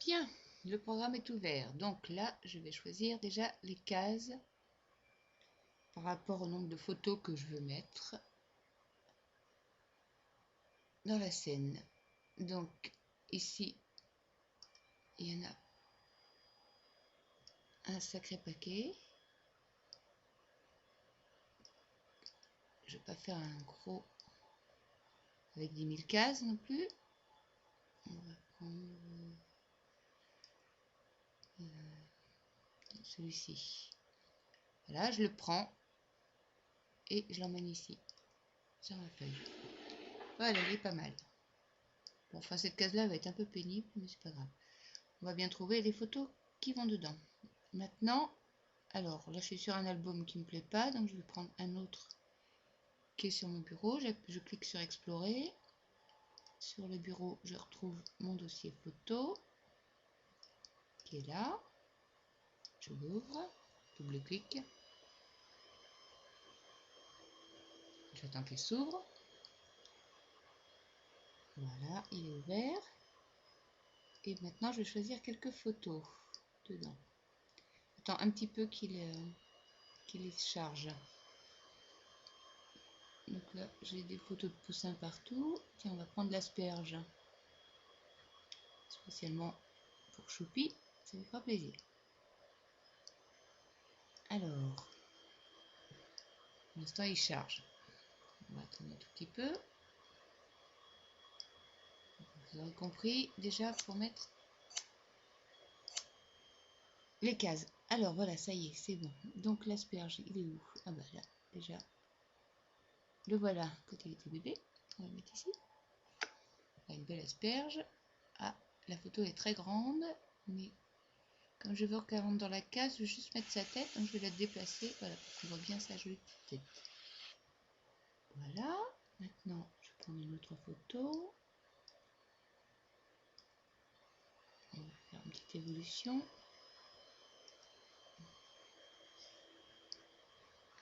Bien, le programme est ouvert. Donc là, je vais choisir déjà les cases par rapport au nombre de photos que je veux mettre dans la scène. Donc ici, il y en a un sacré paquet. Je ne vais pas faire un gros avec 10 000 cases non plus. On va prendre celui-ci. Voilà, je le prends et je l'emmène ici sur ma feuille. Voilà, il est pas mal. Bon, enfin, cette case-là va être un peu pénible, mais c'est pas grave. On va bien trouver les photos qui vont dedans. Maintenant, alors là, je suis sur un album qui me plaît pas, donc je vais prendre un autre qui est sur mon bureau. Je clique sur Explorer. Sur le bureau, je retrouve mon dossier photo qui est là. Je l'ouvre, double-clic. J'attends qu'il s'ouvre. Voilà, il est ouvert. Et maintenant, je vais choisir quelques photos dedans. Attends un petit peu qu'il les charge. Donc là, j'ai des photos de poussins partout. Tiens, on va prendre l'asperge. Spécialement pour Choupi, ça vous fera plaisir. Alors, pour l'instant, il charge. On va attendre un tout petit peu. Vous aurez compris, déjà, il faut mettre les cases. Alors voilà, ça y est, c'est bon. Donc l'asperge, il est où? Ah bah là, déjà. Le voilà, quand il était bébé. On va le mettre ici. Une belle asperge. Ah, la photo est très grande, mais comme je veux qu'elle rentre dans la case, je vais juste mettre sa tête, donc je vais la déplacer, voilà, pour qu'on voit bien sa jolie petite tête. Voilà, maintenant je vais prendre une autre photo. On va faire une petite évolution.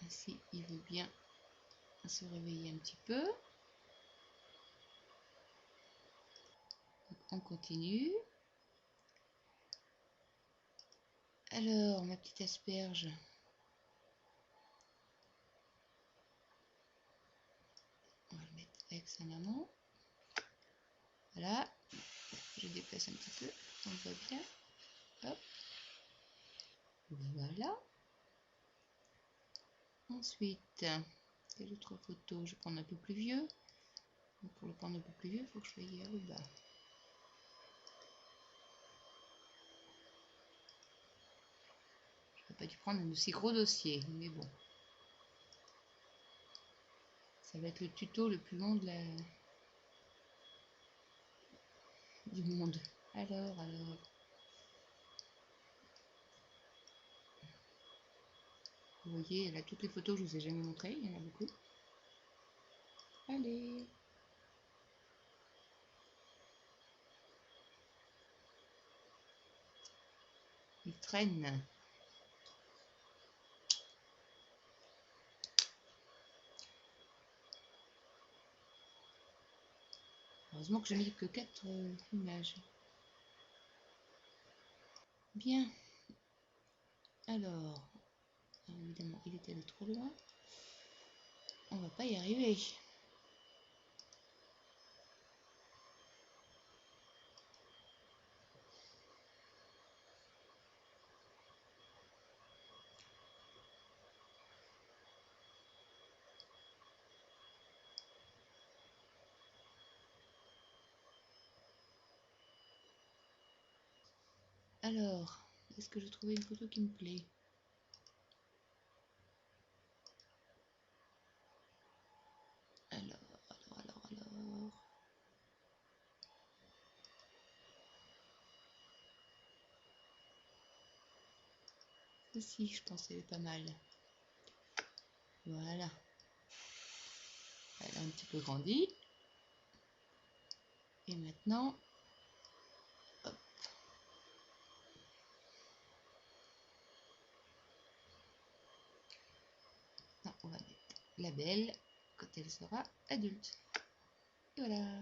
Ainsi, il veut bien se réveiller un petit peu. Donc, on continue. Alors, ma petite asperge. On va le mettre avec sa maman. Voilà. Je déplace un petit peu. On voit bien. Hop. Voilà. Ensuite, quelle autre photo? Je vais prendre un peu plus vieux. Donc pour le prendre un peu plus vieux, il faut que je sois vers le bas. Je n'aurais pas dû prendre un aussi gros dossier, mais bon. Ça va être le tuto le plus long de du monde. Alors. Vous voyez, là, toutes les photos que je vous ai jamais montrées, il y en a beaucoup. Allez. Il traîne. Heureusement que j'ai mis que 4 images. Bien. Alors, évidemment, il est allé trop loin. On va pas y arriver. Alors, est-ce que je trouvais une photo qui me plaît? Alors. Celle-ci, je pense qu'elle est pas mal. Voilà. Elle a un petit peu grandi. Et maintenant, hop. Non, on va mettre la belle quand elle sera adulte. Et voilà.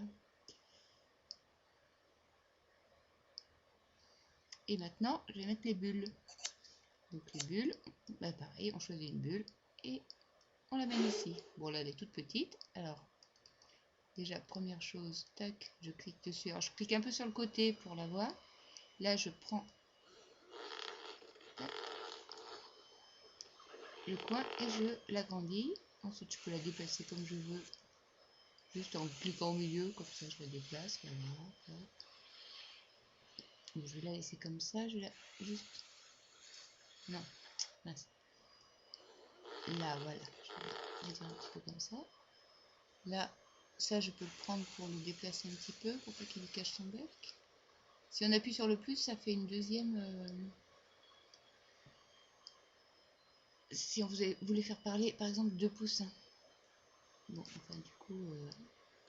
Et maintenant, je vais mettre les bulles. Donc les bulles, bah pareil, on choisit une bulle et on la met ici. Bon là, elle est toute petite. Alors, déjà, première chose, tac, je clique dessus. Alors, je clique un peu sur le côté pour la voir. Là, je prends tac, le coin et je l'agrandis. Ensuite, je peux la déplacer comme je veux. Juste en cliquant au milieu, comme ça je la déplace. Voilà. Bon, je vais la laisser comme ça. Je vais la... juste... Non, mince. Là, voilà. Je vais dire un petit peu comme ça. Là, ça, je peux le prendre pour le déplacer un petit peu, pour pas qu'il lui cache son bec. Si on appuie sur le plus, ça fait une deuxième... Si on voulait faire parler, par exemple, 2 pouces. Bon, enfin, du coup...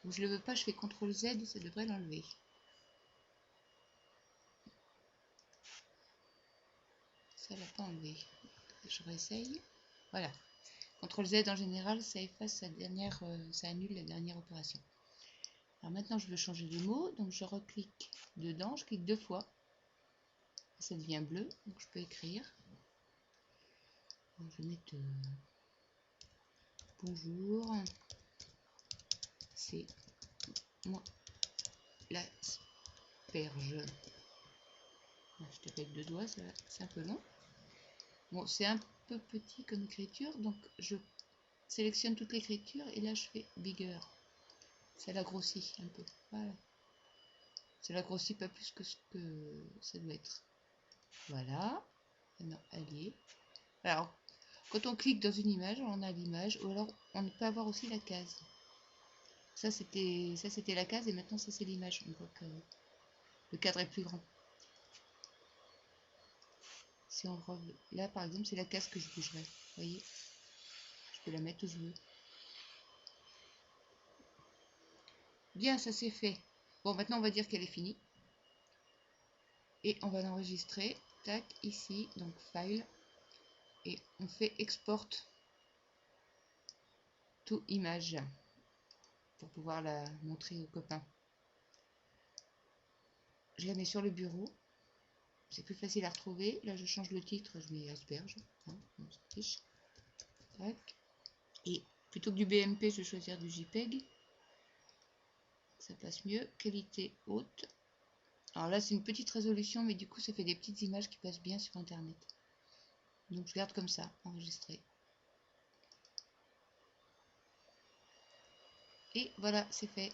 Comme je le veux pas, je fais CTRL Z, ça devrait l'enlever. Ça l'a pas enlevé. Je réessaye. Voilà. CTRL Z en général, ça efface sa dernière, ça annule la dernière opération. Alors maintenant, je veux changer de mot, donc je reclique dedans, je clique 2 fois. Ça devient bleu, donc je peux écrire. Donc, je vais mettre bonjour, c'est moi l'asperge. Je te fais 2 doigts, c'est un peu long. Bon, c'est un peu petit comme écriture, donc je sélectionne toute l'écriture et là je fais bigger. Ça la grossit un peu. Voilà. Ça la grossit pas plus que ce que ça doit être. Voilà. Maintenant, elle y est. Alors, quand on clique dans une image, on a l'image, ou alors on peut avoir aussi la case. Ça c'était la case et maintenant ça c'est l'image. On voit que le cadre est plus grand. Si on revient là par exemple, c'est la case que je bougerai. Vous voyez, je peux la mettre où je veux. Bien, ça c'est fait. Bon, maintenant on va dire qu'elle est finie. Et on va l'enregistrer. Tac, ici, donc file. Et on fait export to image pour pouvoir la montrer aux copains. Je la mets sur le bureau. C'est plus facile à retrouver. Là, je change le titre. Je mets asperge. Hein, on s'en fiche. Tac. Et plutôt que du BMP, je vais choisir du JPEG. Ça passe mieux. Qualité haute. Alors là, c'est une petite résolution, mais du coup, ça fait des petites images qui passent bien sur Internet. Donc, je garde comme ça, enregistré. Et voilà, c'est fait.